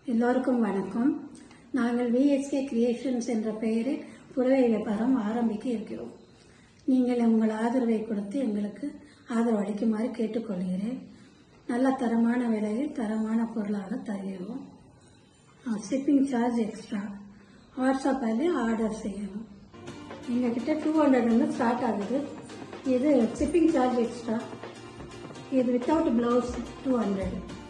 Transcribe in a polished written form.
எல்லோருக்கும் வணக்கம். நாங்கள் விஎஸ்கே கிரியேஷன்ஸ் என்ற பெயரில் புடவை வியாபாரம் ஆரம்பிக்க இருக்கிறோம். நீங்கள் உங்கள் ஆதரவை கொடுத்து எங்களுக்கு ஆதரவு அளிக்குமாறு கேட்டுக்கொள்கிறேன். நல்ல தரமான விலையில் தரமான பொருளாக தருகிறோம். Shipping charge extra. வாட்ஸ்அப்பில் ஆர்டர் செய்யணும். எங்ககிட்ட 200 ஸ்டார்ட் ஆகுது. இது ஷிப்பிங் சார்ஜ் எக்ஸ்ட்ரா. இது வித்தவுட் பிளவுஸ் 200.